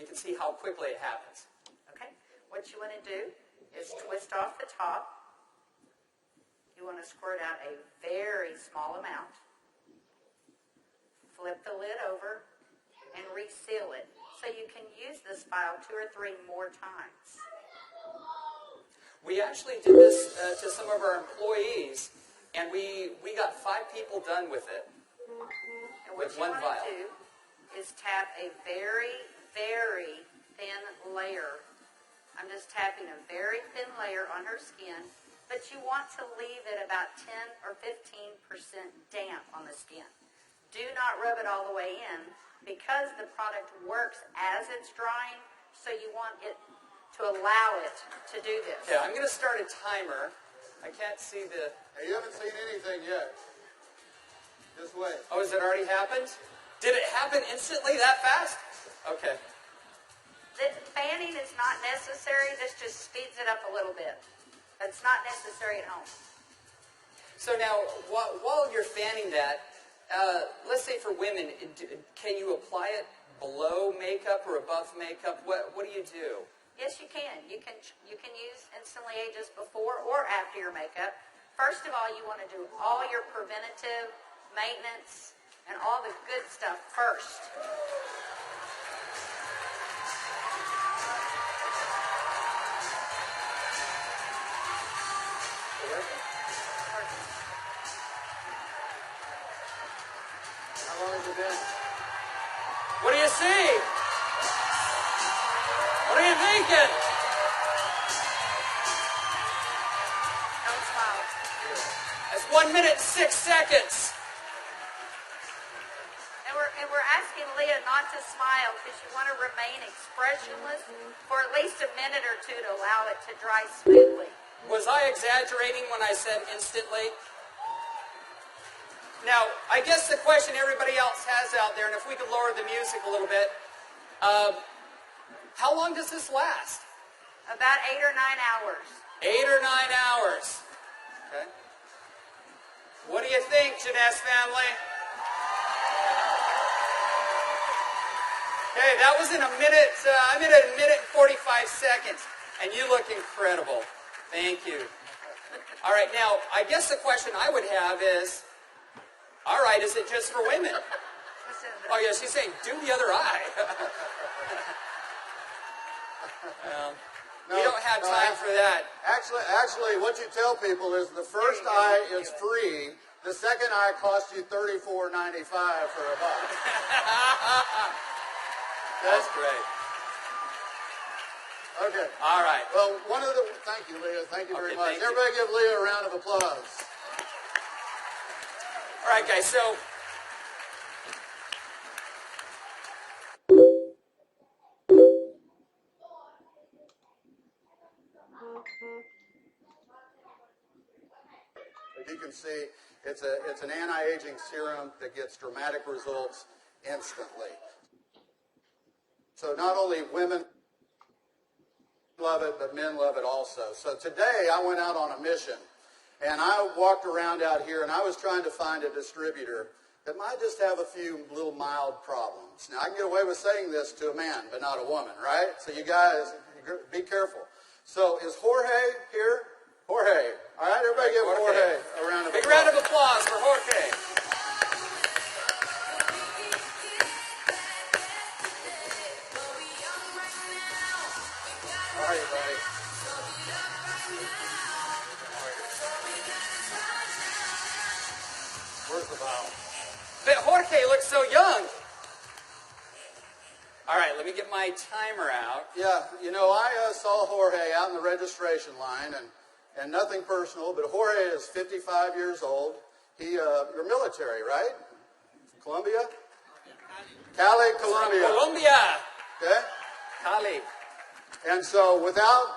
can see how quickly it happens. Okay. What you want to do is twist off the top. You want to squirt out a very small amount. Flip the lid over and reseal it so you can use this file 2 or 3 more times. We actually did this to some of our employees, and we got 5 people done with it. And what you want to do is tap a very, very thin layer. I'm just tapping a very thin layer on her skin, but you want to leave it about 10 or 15% damp on the skin. Do not rub it all the way in because the product works as it's drying, so you want it to allow it to do this. Okay, I'm going to start a timer. I can't see the... Hey, you haven't seen anything yet. Just wait. Oh, has it already happened? Did it happen instantly that fast? Okay. The fanning is not necessary. This just speeds it up a little bit. It's not necessary at home. So now, while you're fanning that, let's say for women, can you apply it below makeup or above makeup? What do you do? Yes, you can. You can use Instantly Ageless before or after your makeup. First of all, you want to do all your preventative maintenance and all the good stuff first. How long has it been? What do you see? What are you thinking? Don't smile. That's 1 minute and 6 seconds. And we're asking Leah not to smile because you want to remain expressionless for at least a minute or 2 to allow it to dry smoothly. Was I exaggerating when I said instantly? Now, I guess the question everybody else has out there, and if we could lower the music a little bit, how long does this last? About 8 or 9 hours. 8 or 9 hours. Okay. What do you think, Jeunesse family? Okay, that was in a minute. I'm at a minute and 45 seconds, and you look incredible. Thank you. All right, now, I guess the question I would have is, all right, is it just for women? Oh, yeah, she's saying, do the other eye. We don't have time for that. Actually, what you tell people is the first eye is free. The second eye costs you $34.95 for a buck. That's great. Okay. All right. Well, thank you, Leah. Thank you very much. Thank you. Everybody give Leah a round of applause. All right, guys, so as you can see, it's an anti-aging serum that gets dramatic results instantly. So not only women love it, but men love it also. So today I went out on a mission, and I walked around out here, and I was trying to find a distributor that might just have a few little mild problems. Now, I can get away with saying this to a man, but not a woman, right? So you guys, be careful. So is Jorge here? Jorge. All right, everybody give Jorge a round of applause. Big round of applause for Jorge. How are you, buddy? Where's the valve? But Jorge looks so young. All right, let me get my timer out. Yeah, you know, I saw Jorge out in the registration line, and nothing personal, but Jorge is 55 years old. You're military, right? Colombia? Cali, Colombia. Colombia. Okay? Cali. And so without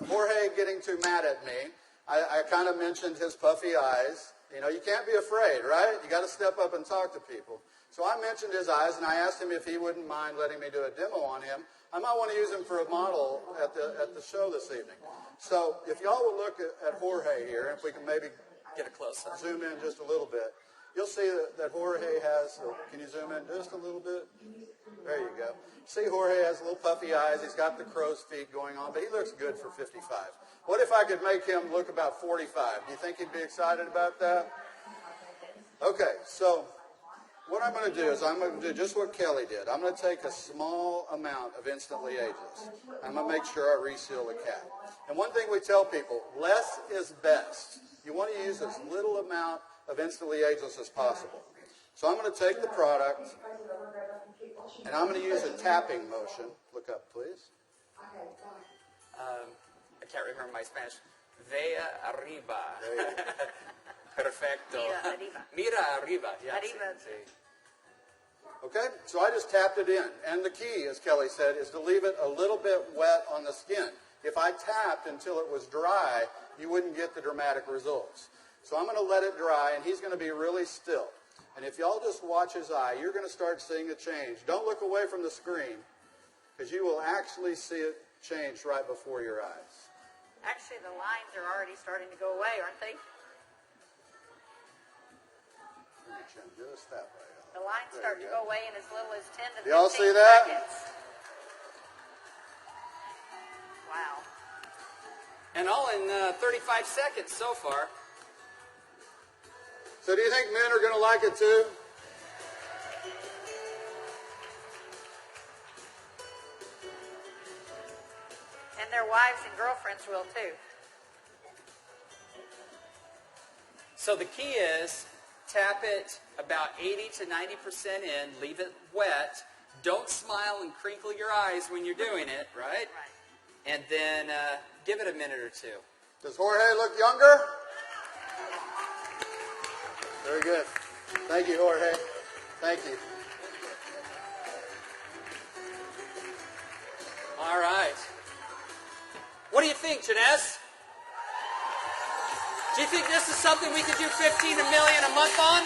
Jorge getting too mad at me, I kind of mentioned his puffy eyes. You know, you can't be afraid, right? You got to step up and talk to people. So I mentioned his eyes, and I asked him if he wouldn't mind letting me do a demo on him. I might want to use him for a model at the show this evening. So if y'all will look at Jorge here, if we can maybe Get a close-up. zoom in just a little bit. you'll see that Jorge has, can you zoom in just a little bit? There you go. See, Jorge has little puffy eyes. He's got the crow's feet going on, but he looks good for 55. What if I could make him look about 45? Do you think he'd be excited about that? Okay, so what I'm going to do is I'm going to do just what Kelly did. I'm going to take a small amount of Instantly Ageless. I'm going to make sure I reseal the cap. And one thing we tell people, less is best. You want to use as little amount of Instantly Ageless as possible. So I'm going to take the product, and I'm going to use a tapping motion. Look up, please. I can't remember my Spanish. Vea arriba. Perfecto. Mira arriba. Yes. Arriba. Okay, so I just tapped it in. And the key, as Kelly said, is to leave it a little bit wet on the skin. If I tapped until it was dry, you wouldn't get the dramatic results. So I'm going to let it dry, and he's going to be really still. And if y'all just watch his eye, you're going to start seeing a change. Don't look away from the screen, because you will actually see it change right before your eyes. Actually, the lines are already starting to go away, aren't they? Just that way. The lines start to go away in as little as 10 to 15 Y'all see that? seconds. Wow. And all in 35 seconds so far. So do you think men are going to like it too? And their wives and girlfriends will too. So the key is tap it about 80 to 90% in, leave it wet. Don't smile and crinkle your eyes when you're doing it, right? Right. And then give it a minute or two. Does Jorge look younger? Very good. Thank you, Jorge. Thank you. All right. What do you think, Janess? Do you think this is something we could do 15 million a month on?